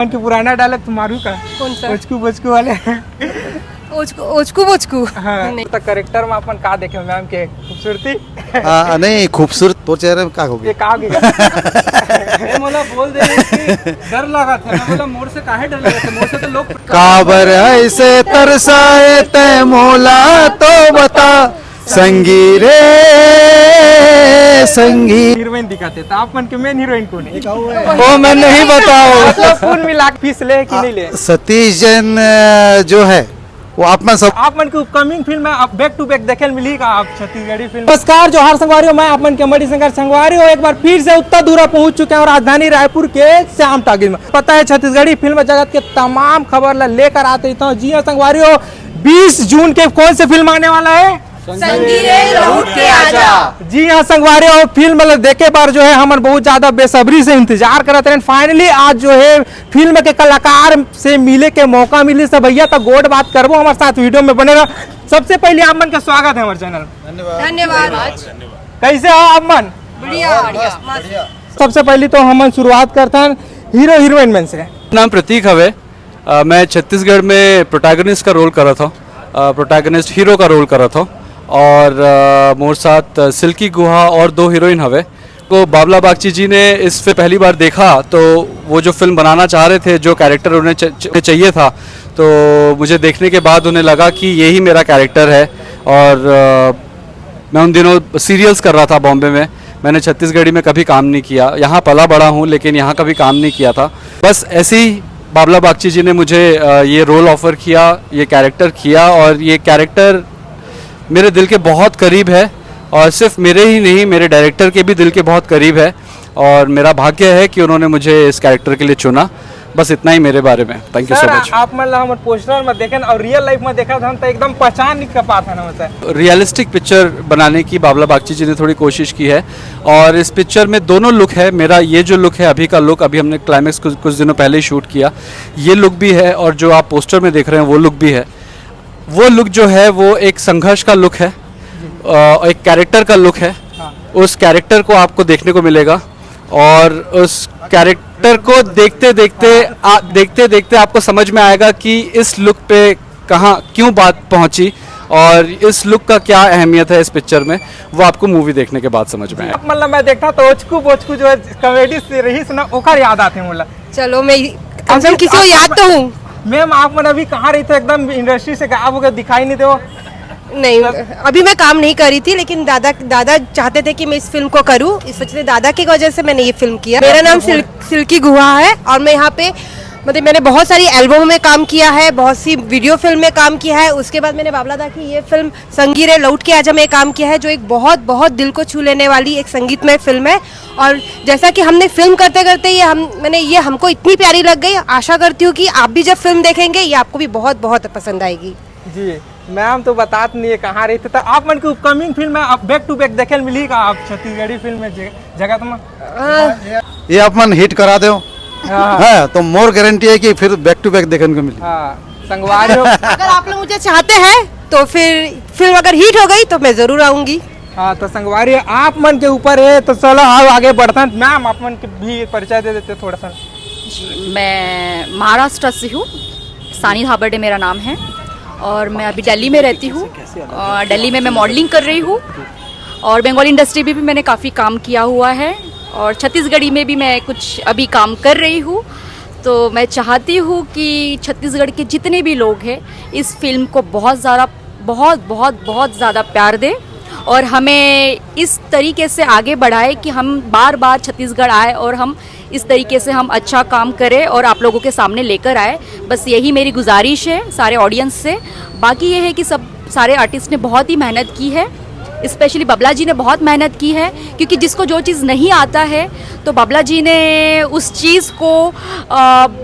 कि पुराना डायलॉग तुम्हारू का कौन सा? ओचकू बचकू वाले ओचकू बोचकू हाँ तो करेक्टर में अपन का देखे मैम के खूबसूरती नहीं खूबसूरत तो चेहरे में का होगी ये का बोला बोल दे कि डर लगा था मैं बोला मोर से काहे डर लगा था मोर से तो लोग काबर ऐसे तरसाए तै मोला तो बता संगी रे संगी हीरोइन दिखाते तो आप मन के मेन हीरोइन कौन है वो मैं नहीं बताऊं मतलब कौन मिला के फीस ले कि नहीं ले सतीश जैन जो है वो आप में सब आप मन की अपकमिंग फिल्म में आप बैक टू बैक देखे मिलेगा आप छत्तीसगढ़ी फिल्म। नमस्कार जोहार संगवारी हो, मैं आप मन के मड़ी शंकर संगवारी हो एक बार फिर से उत्तर दूरा पहुंच चुके हैं और राजधानी रायपुर के श्याम टाकीज में पता है छत्तीसगढ़ी फिल्म जगत के तमाम खबर लेकर आते रहता हूँ। जी हाँ संगवारी हो 20 जून के कौन से फिल्म आने वाला है संगी रे लौट के आजा। जी हाँ संगवारी हो फिल्म देखे पर जो है हम बहुत ज्यादा बेसब्री से इंतजार करते हैं। फाइनली आज जो है फिल्म के कलाकार से मिले के मौका मिले सब भैया तो गोड बात करबो हमारे साथ वीडियो में बनेगा। सबसे पहले आप मन का स्वागत है हमारे चैनल। धन्यवाद। कैसे हो आप मन? बढ़िया। सबसे पहले तो हम शुरुआत करते हैं हीरो हीरोइन में से। नाम प्रतीक हवे। मैं छत्तीसगढ़ में प्रोटैगनिस्ट का रोल कर रहा था, प्रोटैगनिस्ट हीरो का रोल कर रहा था और मोर साथ सिल्की गुहा और 2 हीरोइन हवे को बाबला बागची जी ने इस पे पहली बार देखा तो वो जो फिल्म बनाना चाह रहे थे जो कैरेक्टर उन्हें चाहिए था तो मुझे देखने के बाद उन्हें लगा कि यही मेरा कैरेक्टर है। और मैं उन दिनों सीरियल्स कर रहा था बॉम्बे में, मैंने छत्तीसगढ़ी में कभी काम नहीं किया, यहाँ पला बड़ा हूँ लेकिन यहाँ कभी काम नहीं किया था। बस ऐसे ही बाबला बागची जी ने मुझे ये रोल ऑफ़र किया, ये कैरेक्टर किया और ये कैरेक्टर मेरे दिल के बहुत करीब है और सिर्फ मेरे ही नहीं मेरे डायरेक्टर के भी दिल के बहुत करीब है और मेरा भाग्य है कि उन्होंने मुझे इस कैरेक्टर के लिए चुना। बस इतना ही मेरे बारे में। Thank you so much. आप मतलब हम पोस्टर में देखें और रियल लाइफ में देखा था तो एकदम पहचान नहीं कर पाता ना मतलब रियलिस्टिक पिक्चर बनाने की बाबला बागची जी ने थोड़ी कोशिश की है और इस पिक्चर में दोनों लुक है। मेरा ये जो लुक है अभी का लुक, अभी हमने क्लाइमेक्स कुछ दिनों पहले ही शूट किया, ये लुक भी है और जो आप पोस्टर में देख रहे हैं वो लुक भी है। वो लुक जो है वो एक संघर्ष का लुक है, एक कैरेक्टर का लुक है। उस कैरेक्टर को आपको देखने को मिलेगा और उस कैरेक्टर को देखते देखते आपको समझ में आएगा कि इस लुक पे कहाँ क्यों बात पहुंची और इस लुक का क्या अहमियत है इस पिक्चर में, वो आपको मूवी देखने के बाद समझ में आएगा। मतलब मैं देखता तो ओचकू बोचकू जो है कॉमेडी से रही सुना ओकर याद आते हैं बोला। चलो मैं किसी को याद तो हूँ। मैम आप मन अभी कहाँ रही थे? एकदम इंडस्ट्री से गायब हो गए, दिखाई नहीं दे वो। नहीं अभी मैं काम नहीं कर रही थी लेकिन दादा चाहते थे कि मैं इस फिल्म को करूँ, इस वजह से दादा की वजह से मैंने ये फिल्म किया। मेरा नाम सिल्की गुहा है और मैं यहाँ पे मतलब मैंने बहुत सारी एल्बम में काम किया है, बहुत सी वीडियो फिल्म में काम किया है। उसके बाद मैंने बाबला दा की ये फिल्म संगी रे लौट के आजा में काम किया है जो एक बहुत दिल को छू लेने वाली एक संगीतमय फिल्म है। और जैसा कि हमने फिल्म करते करते ये हमको इतनी प्यारी लग गई, आशा करती हूँ कि आप भी जब फिल्म देखेंगे ये आपको भी बहुत पसंद आएगी। जी मैम तो बतात नहीं है कहाँ रही थे तो आप मन की अपकमिंग फिल्म में आप बैक टू बैक देखे मिलेगा आप छत्तीसगढ़ी फिल्म में जगत में ये आप मन हिट करा दो है तो मोर गारंटी है कि फिर बैक टू बैक देखने को मिले। संगवारी हो अगर आप लोग मुझे चाहते हैं तो फिर फिल्म अगर हिट हो गई तो मैं जरूर आऊंगी। हाँ तो संगवारी आप मन के ऊपर है तो चलो आओ आगे बढ़ते हैं। मैम आप मन के भी परिचय दे देते थोड़ा सा। मैं महाराष्ट्र से हूँ, सानी धाबर्डे मेरा नाम है और मैं अभी दिल्ली में रहती हूँ। दिल्ली में मैं मॉडलिंग कर रही हूँ और बंगाली इंडस्ट्री में भी मैंने काफ़ी काम किया हुआ है और छत्तीसगढ़ी में भी मैं कुछ अभी काम कर रही हूँ। तो मैं चाहती हूँ कि छत्तीसगढ़ के जितने भी लोग हैं इस फिल्म को बहुत ज़्यादा प्यार दें और हमें इस तरीके से आगे बढ़ाए कि हम बार छत्तीसगढ़ आए और हम इस तरीके से हम अच्छा काम करें और आप लोगों के सामने लेकर आए। बस यही मेरी गुजारिश है सारे ऑडियंस से। बाकी ये है कि सारे आर्टिस्ट ने बहुत ही मेहनत की है, स्पेशली बाबला जी ने बहुत मेहनत की है क्योंकि जिसको जो चीज़ नहीं आता है तो बाबला जी ने उस चीज़ को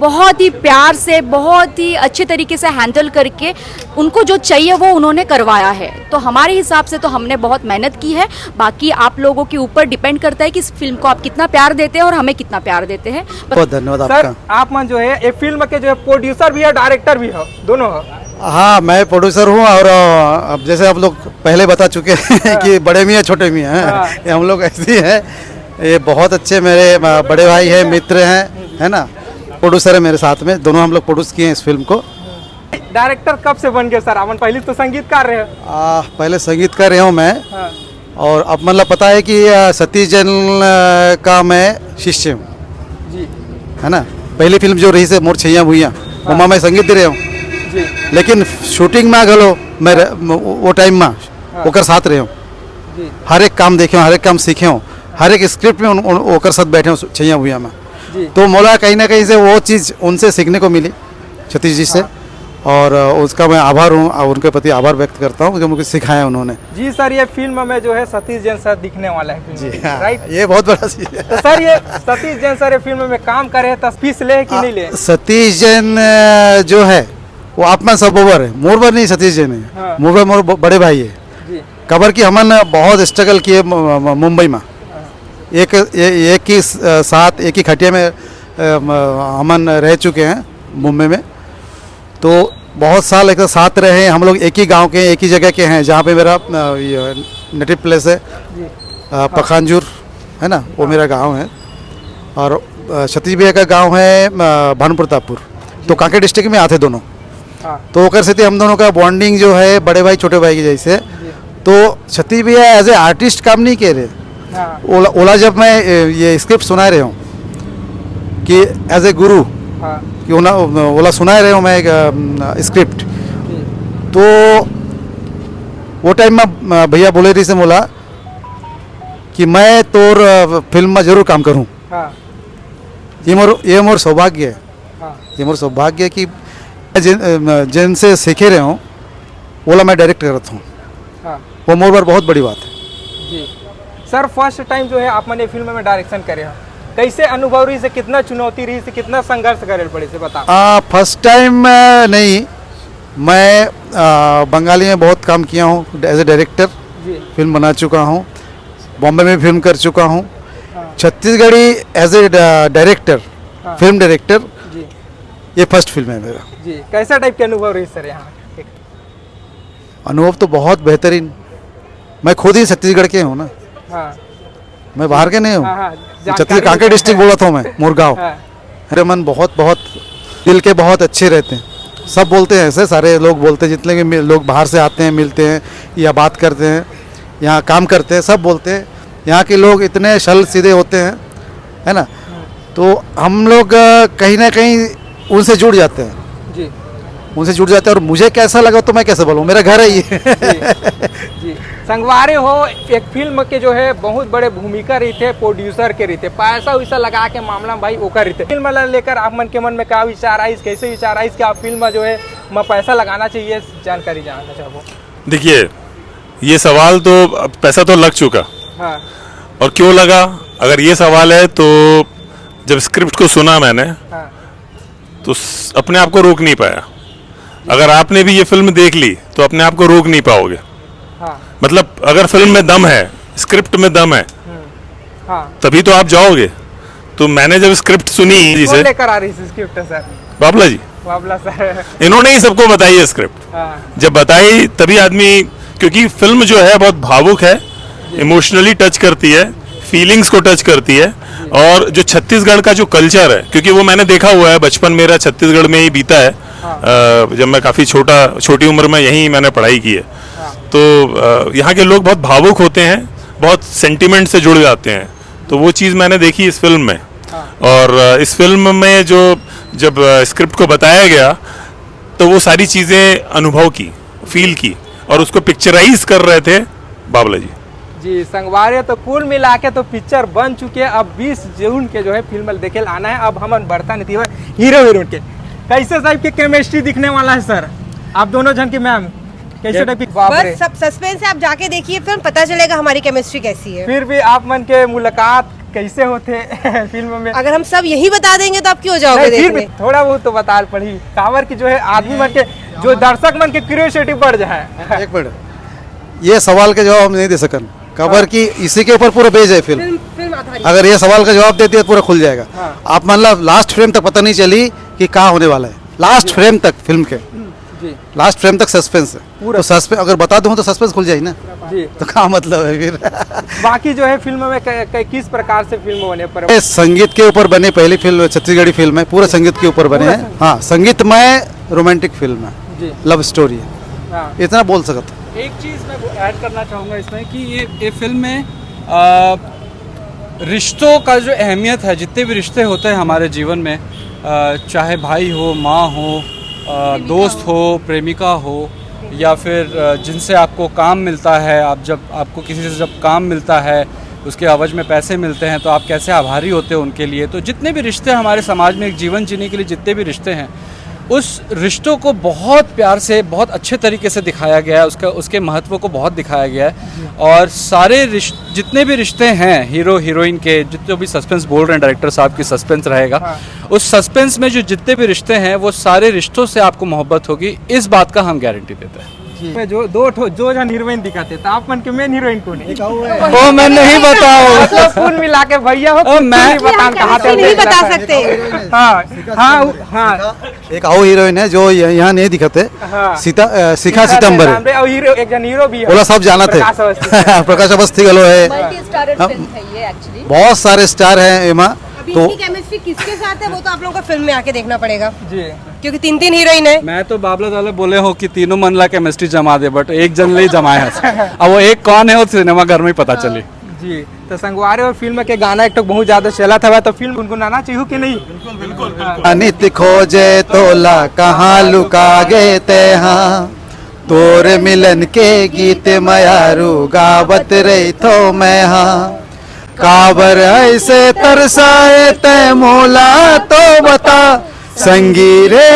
बहुत ही प्यार से बहुत ही अच्छे तरीके से हैंडल करके उनको जो चाहिए वो उन्होंने करवाया है। तो हमारे हिसाब से तो हमने बहुत मेहनत की है। बाकी आप लोगों के ऊपर डिपेंड करता है कि इस फिल्म को आप कितना प्यार देते हैं और हमें कितना प्यार देते हैं। बहुत धन्यवाद सर, आपका। आप मन जो है ये फिल्म के जो है प्रोड्यूसर भी है डायरेक्टर भी हो, दोनों हो। हाँ मैं प्रोड्यूसर हूँ और अब जैसे आप लोग पहले बता चुके हैं कि बड़े मियाँ छोटे मियाँ हैं, ये हम लोग ऐसे ही हैं। ये बहुत अच्छे मेरे बड़े भाई हैं, मित्र हैं, है ना। प्रोड्यूसर है मेरे साथ में, दोनों हम लोग प्रोड्यूस किए हैं इस फिल्म को। डायरेक्टर कब से बन गए सर? अपन पहले तो संगीतकार रहे। पहले संगीतकार रहा हूँ मैं, हाँ। और अब मतलब पता है कि सतीश जैन का मैं शिष्य हूँ, जी है ना। पहली फिल्म जो रही से मोर छैया भुइया, वहाँ मैं संगीत दे रहा हूँ, जी लेकिन शूटिंग में गलो मैं वो टाइम में ओकर साथ रहे हूँ, जी हर एक काम देखे हूँ, हर एक काम सीखे हूँ, हर एक स्क्रिप्ट में ओकर साथ बैठे हूँ छैया भुइया में। जी तो मोला कहीं ना कहीं से वो चीज़ उनसे सीखने को मिली, सतीश जी से, और उसका मैं आभार हूँ और उनके प्रति आभार व्यक्त करता हूँ जो मुझे सिखाया उन्होंने। जी सर, ये फिल्म में जो है सतीश जैन सर दिखने वाला है जी फिल्म, हाँ, राइट? ये बहुत बड़ा चीज़ है। तो सर ये सतीश जैन सर ये फिल्म में काम करे तो फीस ले कि नहीं ले? सतीश जैन जो है वो आपमा सबोबर है, मोरबर नहीं सतीश जैन है। हाँ। मोरबर मोर बड़े भाई है। जी कबर की हमन बहुत स्ट्रगल किए मुंबई में, एक ही साथ एक ही खटिया में हमन रह चुके हैं मुंबई में। तो बहुत साल एक साथ रहे हैं हम लोग, एक ही गांव के, एक ही जगह के हैं, जहाँ पे मेरा नेटिव प्लेस है पखानजूर, है ना, वो मेरा गांव है। और सतीश भैया का गांव है भानुप्रतापपुर, तो कांकेर डिस्ट्रिक्ट में आते दोनों। हाँ। तो ओकर से हम दोनों का बॉन्डिंग जो है बड़े भाई छोटे भाई के जैसे। तो सतीश भैया एज ए आर्टिस्ट काम नहीं कह रहे। हाँ। ओला जब मैं ये स्क्रिप्ट सुना रहे हूँ कि एज ए गुरु, हाँ। कि ओला सुना रहे हूँ मैं एक स्क्रिप्ट, तो वो टाइम में भैया बोले रही से बोला कि मैं तोर फिल्म में जरूर काम करूँ। हाँ। ये मोर सौभाग्य है, हाँ। ये मोर सौभाग्य है कि जिनसे सीखे रहे हूँ ओला मैं डायरेक्ट करता हूँ, हाँ। वो मोर पर बहुत बड़ी बात है। जी सर, फर्स्ट टाइम जो है आप मैंने फिल्म में डायरेक्शन करे हो, कैसे अनुभव रही से, कितना चुनौती रही से, कितना संघर्ष करे पड़े से बताओ। फर्स्ट टाइम नहीं, मैं बंगाली में बहुत काम किया हूँ एज ए डायरेक्टर, जी फिल्म बना चुका हूँ, बॉम्बे में फिल्म कर चुका हूँ, हाँ। छत्तीसगढ़ी एज ए डायरेक्टर, हाँ। फिल्म डायरेक्टर, जी ये फर्स्ट फिल्म है मेरा। जी कैसा टाइप के अनुभव रही सर यहाँ? अनुभव तो बहुत बेहतरीन, मैं खुद ही छत्तीसगढ़ के हूँ ना, हाँ। मैं बाहर के नहीं हूँ। हाँ, हाँ, छत्तीसगढ़ कांकेर डिस्ट्रिक्ट बोला था मैं, मुरगांव। हाँ। मेरे मन बहुत दिल के बहुत अच्छे रहते हैं, सब बोलते हैं ऐसे, सारे लोग बोलते हैं, जितने भी लोग बाहर से आते हैं, मिलते हैं या बात करते हैं, यहाँ काम करते हैं, सब बोलते हैं यहाँ के लोग इतने सरल सीधे होते हैं, है ना। तो हम लोग कहीं ना कहीं उनसे जुड़ जाते हैं, जी उनसे जुड़ जाते हैं। और मुझे कैसा लगा तो मैं कैसे बोलूँ, मेरा घर है ये। जी संगवारी हो एक फिल्म के जो है बहुत बड़े भूमिका रही थे, प्रोड्यूसर के रही थे, पैसा वैसा लगा के मामला भाई ओकर रही थे। फिल्म लेकर आप मन के मन में क्या विचार आई, कैसे विचार आई कि आप फिल्म जो है मैं पैसा लगाना चाहिए, जानकारी जानना चाहो। देखिए, ये सवाल तो पैसा तो लग चुका, हाँ। और क्यों लगा अगर ये सवाल है तो जब स्क्रिप्ट को सुना मैंने, हाँ। तो अपने आप को रोक नहीं पाया। अगर आपने भी ये फिल्म देख ली तो अपने आप को रोक नहीं पाओगे। हाँ। मतलब अगर फिल्म में दम है, स्क्रिप्ट में दम है, हाँ। तभी तो आप जाओगे। तो मैंने जब स्क्रिप्ट सुनी जिसे लेकर आ रही थी स्क्रिप्ट सर? बाबला जी, बाबला सर, इन्होंने ही सबको बताई है स्क्रिप्ट। हाँ। जब बताई तभी आदमी, क्योंकि फिल्म जो है बहुत भावुक है, इमोशनली टच करती है, फीलिंग्स को टच करती है। और जो छत्तीसगढ़ का जो कल्चर है, क्योंकि वो मैंने देखा हुआ है, बचपन मेरा छत्तीसगढ़ में ही बीता है। जब मैं काफ़ी छोटी उम्र में यहीं मैंने पढ़ाई की है। तो यहाँ के लोग बहुत भावुक होते हैं, बहुत सेंटिमेंट से जुड़ जाते हैं। तो वो चीज़ मैंने देखी इस फिल्म में। और इस फिल्म में जब स्क्रिप्ट को बताया गया तो वो सारी चीज़ें अनुभव की, फील की, और उसको पिक्चराइज कर रहे थे बाबला जी। जी संगवारी तो कुल मिला के तो पिक्चर बन चुके हैं। अब 20 जून के जो है फिल्म देखे आना है। अब हम बढ़ता नहीं हीरो हीरोइन के कैसे टाइप की केमिस्ट्री दिखने वाला है सर आप दोनों जन की? मैम कैसे टाइप की? बस सब सस्पेंस है, आप जाके देखिए फिल्म, पता चलेगा हमारी केमिस्ट्री कैसी है। फिर भी आप मन के मुलाकात कैसे होते फिल्म में? अगर हम सब यही बता देंगे तो आप क्यों जाओगे फिर भी देखने? थोड़ा बहुत तो बता पड़ी कावर की जो है आदमी मन के, जो दर्शक मन के क्यूरियोसिटी बढ़ जाए। एक मिनट, ये सवाल का जवाब हम नहीं दे सकन, खबर की इसी के ऊपर पूरा बेस है फिल्म आधारित। अगर ये सवाल का जवाब देती है तो पूरा खुल जाएगा। हाँ। आप मान लो लास्ट फ्रेम तक पता नहीं चली कि क्या होने वाला है, लास्ट फ्रेम तक फिल्म के। जी लास्ट फ्रेम तक सस्पेंस है पूरा। तो सस्पेंस अगर बता दूं तो सस्पेंस खुल जाए ना, जी। तो क्या मतलब है फिर। बाकी जो है फिल्म में किस प्रकार से फिल्म बने पर ये संगीत के ऊपर बनी पहली फिल्म छत्तीसगढ़ी फिल्म है, पूरा संगीत के ऊपर बने हैं। हाँ, संगीतमय रोमांटिक फिल्म जी। है, लव स्टोरी है, हाँ। इतना बोल सकता। एक चीज़ मैं ऐड करना चाहूँगा इसमें कि ये फिल्म में रिश्तों का जो अहमियत है, जितने भी रिश्ते होते हैं हमारे जीवन में, चाहे भाई हो, माँ हो, दोस्त हो, प्रेमिका हो, या फिर जिनसे आपको काम मिलता है, आपको किसी से जब काम मिलता है उसके एवज में पैसे मिलते हैं तो आप कैसे आभारी होते हो उनके लिए। तो जितने भी रिश्ते हमारे समाज में एक जीवन जीने के लिए जितने भी रिश्ते हैं, उस रिश्तों को बहुत प्यार से, बहुत अच्छे तरीके से दिखाया गया है, उसके महत्व को बहुत दिखाया गया है। और सारे जितने भी रिश्ते हैं हीरो हीरोइन के, जितने भी सस्पेंस बोल रहे हैं डायरेक्टर साहब की सस्पेंस रहेगा, उस सस्पेंस में जो जितने भी रिश्ते हैं वो सारे रिश्तों से आपको मोहब्बत होगी, इस बात का हम गारंटी देते हैं। जो जन हीरोइन दिखाते तो आप मन के मेन हीरोइन कौन है? वो मैं नहीं बताऊँ, मतलब कुल मिला के भैया हो, मैं नहीं बता सकते। हाँ हाँ हाँ, एक आओ हीरोइन है जो यहाँ नहीं दिखते, हाँ। शिखा सितंबर है, और हीरो एक जन हीरो भी है, बोला सब जाना थे। प्रकाश अवस्थी। प्रकाश अवस्थी गलो है, मल्टी स्टारर फिल्म है ये एक्चुअली। बहुत सारे स्टार हैं एमा। तो केमिस्ट्री किसके साथ है वो तो आप लोगों को फिल्म में आके देखना पड़ेगा, जी, क्योंकि 3 हीरोइन है। मैं तो बाबला वाले बोले हो कि तीनों मन ला केमिस्ट्री जमा दे, बट एक जन ले जमाए है। अब वो एक कौन है वो सिनेमा घर में ही पता चली। जी। तो संगवारी और फिल्म के गाना एक तो बहुत ज्यादा चला था, तो फिल्म गुनगुनाना चाहिए कि नहीं? अनित खोजे तोला कहाँ लुका गए ते, हाँ तोरे मिलन के गीत मयारू गावत रही थो मैं, हाँ काबर ऐसे तरसाए ते मोला तो बता, संगीरे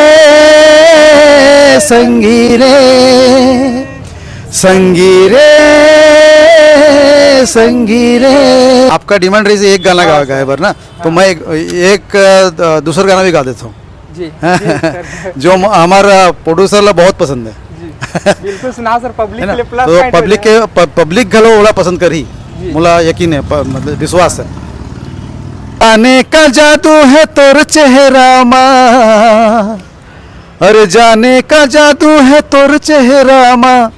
संगीरे संगीरे संगीरे। आपका डिमांड रही थी एक गाना गाए बर ना, तो मैं एक दूसरा गाना भी गा देता हूँ जी, जो हमारा प्रोड्यूसर ला बहुत पसंद है। बिल्कुल सुना सर, पब्लिक है ना, के लिए प्लस तो पॉइंट पब्लिक गलो बड़ा पसंद करी, मुला यकीन है, मतलब विश्वास है। आने का जादू है तोर चेहरा माँ, अरे जाने का जादू है तोर चेहरा माँ,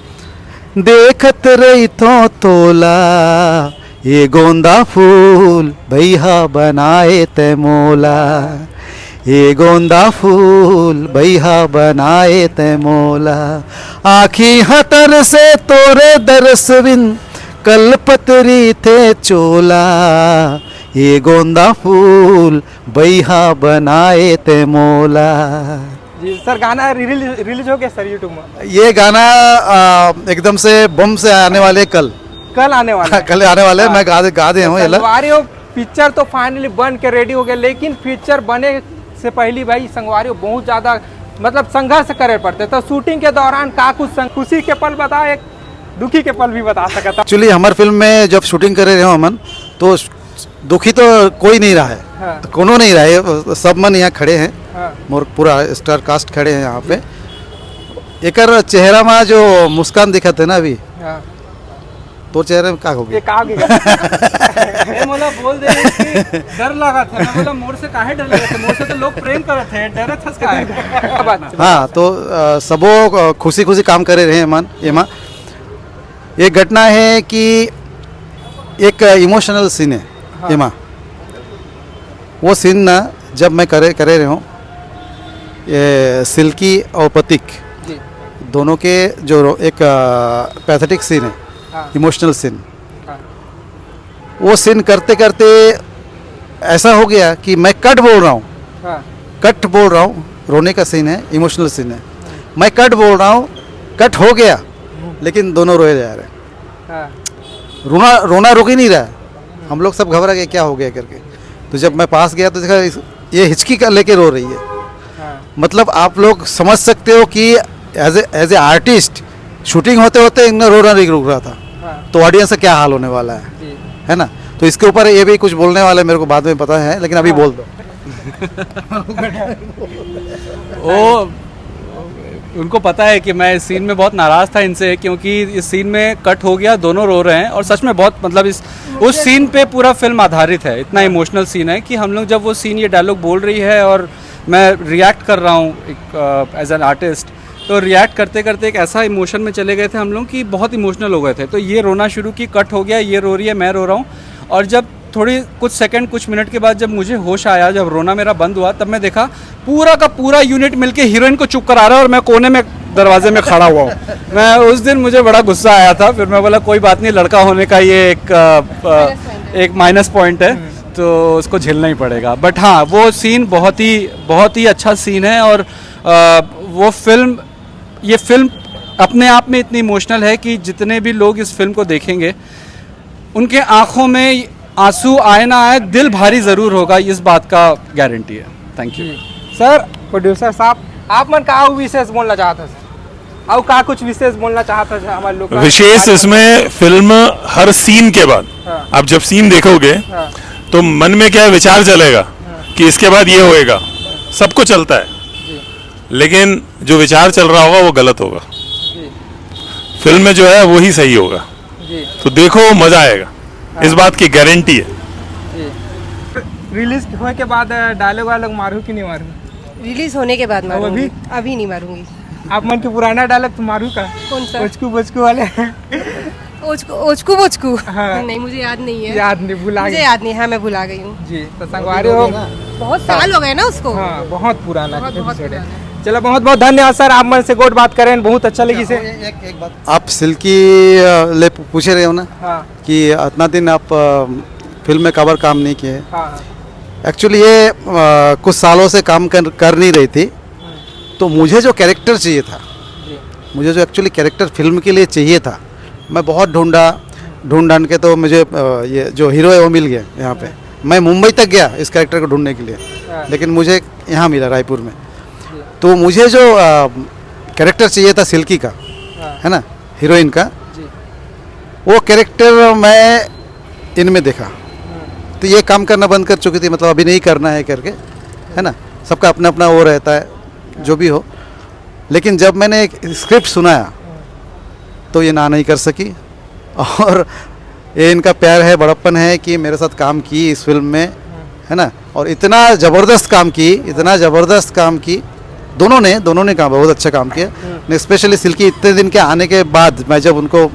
देखत रही तो तोला ये गोंदा फूल भैया बनाए ते मोला, ये गोंदा फूल भैया बनाए ते मोला, आखी हतर से तोरे दरसविन कलपतरी थे चोला, ये गोंदा फूल भैया बनाए ते मोला। जी सर, गाना रिलीज हो गया सर यूट्यूब में? ये गाना एकदम से बम से आने वाले, कल आने वाला है। कल आने वाले, मैं गा दे हूँ। संगवारी पिक्चर तो फाइनली बन के रेडी हो गया, लेकिन पिक्चर बने से पहले भाई संगवारी बहुत ज्यादा मतलब संघर्ष करे पड़ते, तो शूटिंग के दौरान का कुछ खुशी के पल बताओ, एक दुखी के पल भी बता सकता। एक्चुअली हमारे फिल्म में जब शूटिंग करे रहे हो अमन, तो दुखी तो कोई नहीं रहा है, हाँ। तो कोनो नहीं रहा है, सब मन यहाँ खड़े हैं, हाँ। मोर पूरा स्टार कास्ट खड़े हैं यहाँ पे। एकर चेहरा में जो मुस्कान दिखा थे ना अभी, हाँ। तो चेहरे में क्या हो गया? ये का होगी? ये मोला बोल दे कि डर लगा था, मैं बोला मोर से काहे डर लगा था, मोर से तो लोग प्रेम करत थे, डरे थस काहे? हाँ, तो सबो खुशी खुशी काम करे रहे मन एमा। एक घटना है कि एक इमोशनल सीन है एमा, वो सीन ना जब मैं करे रहे हूँ, ये सिल्की और प्रतीक जी। दोनों के जो एक पैथेटिक सीन है, हाँ। इमोशनल सीन, हाँ। वो सीन करते करते ऐसा हो गया कि मैं कट बोल रहा हूँ, हाँ। कट बोल रहा हूँ, रोने का सीन है, इमोशनल सीन है, मैं कट बोल रहा हूँ, कट हो गया, लेकिन दोनों रोए जा रहे हैं। हाँ। रोना रुक ही नहीं रहा, हम लोग सब घबरा गए क्या हो गया करके। तो जब मैं पास गया तो देखा ये हिचकी का लेके रो रही है। हाँ। मतलब आप लोग समझ सकते हो कि एज ए आर्टिस्ट शूटिंग होते होते इनका रोना नहीं रुक रहा था, हाँ। तो ऑडियंस का क्या हाल होने वाला है ना। तो इसके ऊपर ये भी कुछ बोलने वाला है, मेरे को बाद में पता है, लेकिन अभी बोल दो। वो उनको पता है कि मैं इस सीन में बहुत नाराज़ था इनसे, क्योंकि इस सीन में कट हो गया, दोनों रो रहे हैं, और सच में बहुत मतलब उस सीन पे पूरा फिल्म आधारित है। इतना इमोशनल सीन है कि हम लोग जब वो सीन ये डायलॉग बोल रही है और मैं रिएक्ट कर रहा हूँ एज एन आर्टिस्ट, तो रिएक्ट करते करते एक ऐसा इमोशन में चले गए थे हम लोग कि बहुत इमोशनल हो गए थे। तो ये रोना शुरू की, कट हो गया, ये रो रही है, मैं रो रहा हूँ। और जब थोड़ी कुछ सेकंड कुछ मिनट के बाद जब मुझे होश आया, जब रोना मेरा बंद हुआ, तब मैं देखा पूरा का पूरा यूनिट मिलके हीरोइन को चुप करा रहा है और मैं कोने में दरवाजे में खड़ा हुआ हूँ। मैं उस दिन मुझे बड़ा गुस्सा आया था। फिर मैं बोला कोई बात नहीं, लड़का होने का ये एक माइनस पॉइंट है, तो उसको झेलना ही पड़ेगा। बट हाँ, वो सीन बहुत ही अच्छा सीन है। और वो ये फिल्म अपने आप में इतनी इमोशनल है कि जितने भी लोग इस फिल्म को देखेंगे उनके आंखों में आंसू आए ना आए, दिल भारी ज़रूर होगा, इस बात का गारंटी है। Thank you sir. प्रोड्यूसर साहब, आप मन का विशेष बोलना चाहता सर, और का कुछ विशेष बोलना चाहता है हमारे लोग? विशेष इसमें फिल्म हर सीन के बाद, आप जब सीन देखोगे तो मन में क्या विचार चलेगा कि इसके बाद ये होएगा, सबको चलता है, लेकिन जो विचार चल रहा होगा वो गलत होगा। फिल्म में जो है वो ही सही होगा। तो देखो, मजा आएगा, इस बात की गारंटी है। रिलीज होने के बाद डायलॉग वायलॉग मारू कि नहीं मारू? रिलीज होने के बाद मारूंगी, अभी नहीं मारूंगी। आप मन के पुराना डायलॉग तो मारू का? कौन सा? ओचकू बचकू वाले। ओचकू बोचकू? हाँ। नहीं, मुझे याद नहीं है। याद नहीं, भुला मुझे याद नहीं है, मैं भुला गई हूँ जी। तो संगवारी हो, बहुत साल हो गए ना उसको। हाँ, बहुत पुराना बहुत एपिसोड है। पुराना। चलो, बहुत बहुत धन्यवाद सर, आप मन से गोट बात करें, बहुत अच्छा लगी से। एक बात, आप सिल्की ले पूछे रहे हो ना हाँ कि इतना दिन आप फिल्म में कवर काम नहीं किए। हाँ एक्चुअली ये कुछ सालों से काम कर नहीं रही थी, तो मुझे जो कैरेक्टर चाहिए था, मुझे जो एक्चुअली कैरेक्टर फिल्म के लिए चाहिए था, मैं बहुत ढूंढ के तो मुझे ये जो हीरो है वो मिल गया यहाँ पे। मैं मुंबई तक गया इस कैरेक्टर को ढूंढने के लिए, लेकिन मुझे यहाँ मिला रायपुर में। तो मुझे जो कैरेक्टर चाहिए था सिल्की का, है ना, हीरोइन का, वो कैरेक्टर मैं इनमें देखा। तो ये काम करना बंद कर चुकी थी, मतलब अभी नहीं करना है करके, है ना, सबका अपना अपना वो रहता है जो भी हो। लेकिन जब मैंने एक स्क्रिप्ट सुनाया तो ये ना नहीं कर सकी, और ये इनका प्यार है, बड़प्पन है कि मेरे साथ काम की इस फिल्म में, है ना, और इतना ज़बरदस्त काम की दोनों ने काम बहुत अच्छा काम किया। स्पेशली सिल्की इतने दिन के आने के बाद मैं जब उनको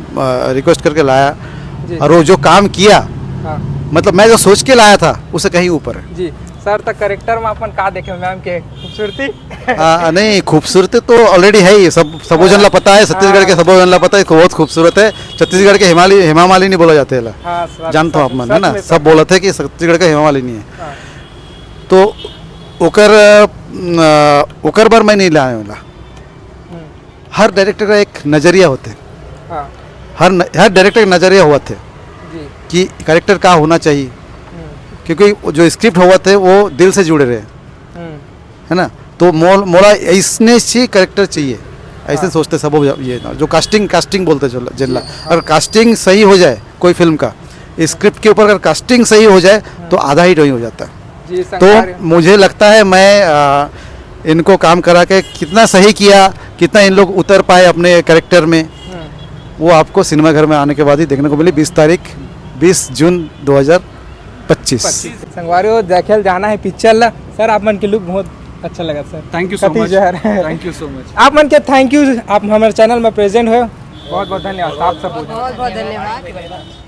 रिक्वेस्ट करके लाया, और वो जो काम किया, मतलब मैं जो सोच के लाया था उससे कहीं ऊपर है जी। सर, तक कैरेक्टर में अपन का देखे मैम के खूबसूरती? नहीं, खूबसूरती तो ऑलरेडी है ही, सबो जनला पता है, छत्तीसगढ़ के सबो जनला पता है, बहुत खूबसूरत है। छत्तीसगढ़ के हेमा मालिनी बोला जाते है, जानते हो आप मन, है ना, सब बोलते हैं कि छत्तीसगढ़ का हेमा मालिनी है। तो ओकर बार मैं नहीं लाने वाला। हर डायरेक्टर का एक नज़रिया होते, हर डायरेक्टर का नज़रिया हुआ थे कि कैरेक्टर का होना चाहिए, क्योंकि जो स्क्रिप्ट हुआ थे वो दिल से जुड़े रहे, है ना। तो मोला ऐसने से कैरेक्टर चाहिए, ऐसे सोचते सब। ये जो कास्टिंग बोलते जिला, अगर कास्टिंग सही हो जाए कोई फिल्म का, स्क्रिप्ट के ऊपर अगर कास्टिंग सही हो जाए तो आधा ही ड्राइंग हो जाता है। तो मुझे लगता है मैं इनको काम करा के कितना सही किया, कितना इन लोग उतर पाए अपने कैरेक्टर में, वो आपको सिनेमा घर में आने के बाद ही देखने को मिली। 20 जून 2025। संगवारी हो, देखे जाना है पिक्चर। सर, आप मन के लुक बहुत अच्छा लगा sir. Thank you so much. Thank you so much. आप मन के थैंक यू, आप हमारे चैनल में प्रेजेंट हो, बहुत बहुत धन्यवाद। आप सब बहुत बहुत धन्यवाद।